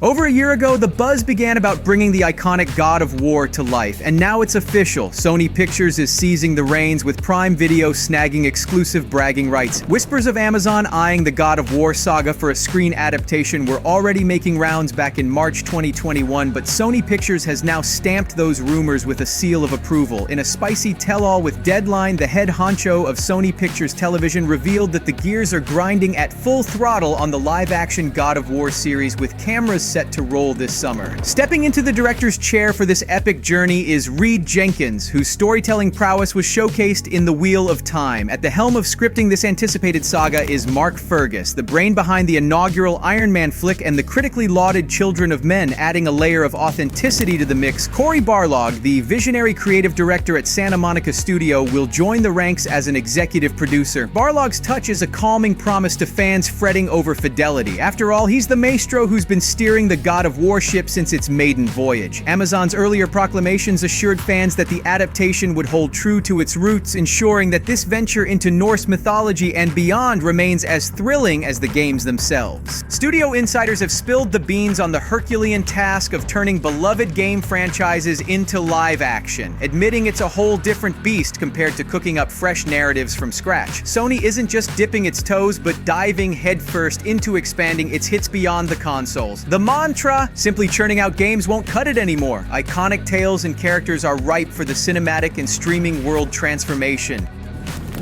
Over a year ago, the buzz began about bringing the iconic God of War to life, and now it's official. Sony Pictures is seizing the reins, with Prime Video snagging exclusive bragging rights. Whispers of Amazon eyeing the God of War saga for a screen adaptation were already making rounds back in March 2021, but Sony Pictures has now stamped those rumors with a seal of approval. In a spicy tell-all with Deadline, the head honcho of Sony Pictures Television revealed that the gears are grinding at full throttle on the live-action God of War series, with cameras set to roll this summer. Stepping into the director's chair for this epic journey is Reed Jenkins, whose storytelling prowess was showcased in The Wheel of Time. At the helm of scripting this anticipated saga is Mark Fergus, the brain behind the inaugural Iron Man flick and the critically lauded Children of Men, adding a layer of authenticity to the mix. Cory Barlog, the visionary creative director at Santa Monica Studio, will join the ranks as an executive producer. Barlog's touch is a calming promise to fans fretting over fidelity. After all, he's the maestro who's been steering the God of War ship since its maiden voyage. Amazon's earlier proclamations assured fans that the adaptation would hold true to its roots, ensuring that this venture into Norse mythology and beyond remains as thrilling as the games themselves. Studio insiders have spilled the beans on the Herculean task of turning beloved game franchises into live action, admitting it's a whole different beast compared to cooking up fresh narratives from scratch. Sony isn't just dipping its toes, but diving headfirst into expanding its hits beyond the consoles. The mantra, simply churning out games, won't cut it anymore. Iconic tales and characters are ripe for the cinematic and streaming world transformation.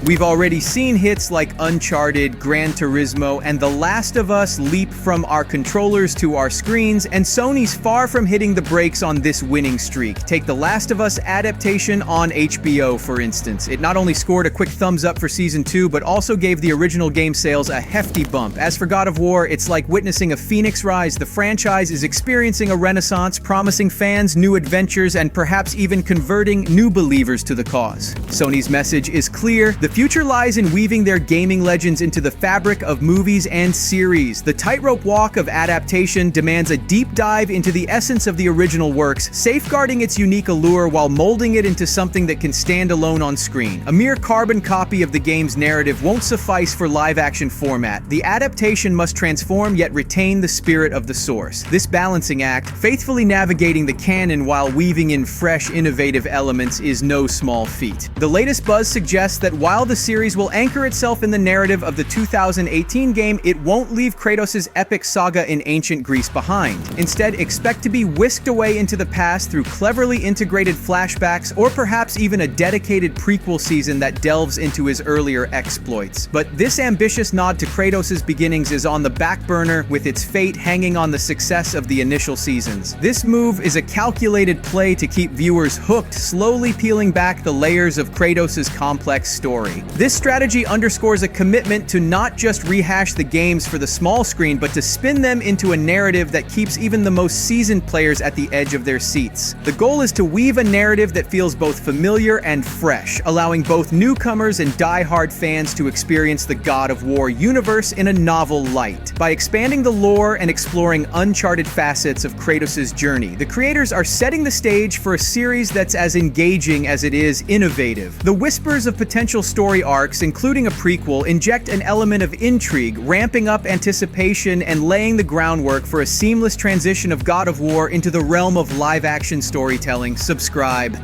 We've already seen hits like Uncharted, Gran Turismo, and The Last of Us leap from our controllers to our screens, and Sony's far from hitting the brakes on this winning streak. Take The Last of Us adaptation on HBO, for instance. It not only scored a quick thumbs up for Season 2, but also gave the original game sales a hefty bump. As for God of War, it's like witnessing a phoenix rise. The franchise is experiencing a renaissance, promising fans new adventures and perhaps even converting new believers to the cause. Sony's message is clear. The future lies in weaving their gaming legends into the fabric of movies and series. The tightrope walk of adaptation demands a deep dive into the essence of the original works, safeguarding its unique allure while molding it into something that can stand alone on screen. A mere carbon copy of the game's narrative won't suffice for live-action format. The adaptation must transform yet retain the spirit of the source. This balancing act, faithfully navigating the canon while weaving in fresh, innovative elements, is no small feat. The latest buzz suggests that while the series will anchor itself in the narrative of the 2018 game, it won't leave Kratos' epic saga in ancient Greece behind. Instead, expect to be whisked away into the past through cleverly integrated flashbacks, or perhaps even a dedicated prequel season that delves into his earlier exploits. But this ambitious nod to Kratos' beginnings is on the back burner, with its fate hanging on the success of the initial seasons. This move is a calculated play to keep viewers hooked, slowly peeling back the layers of Kratos' complex story. This strategy underscores a commitment to not just rehash the games for the small screen, but to spin them into a narrative that keeps even the most seasoned players at the edge of their seats. The goal is to weave a narrative that feels both familiar and fresh, allowing both newcomers and die-hard fans to experience the God of War universe in a novel light. By expanding the lore and exploring uncharted facets of Kratos' journey, the creators are setting the stage for a series that's as engaging as it is innovative. The whispers of potential story arcs, including a prequel, inject an element of intrigue, ramping up anticipation and laying the groundwork for a seamless transition of God of War into the realm of live-action storytelling. Subscribe.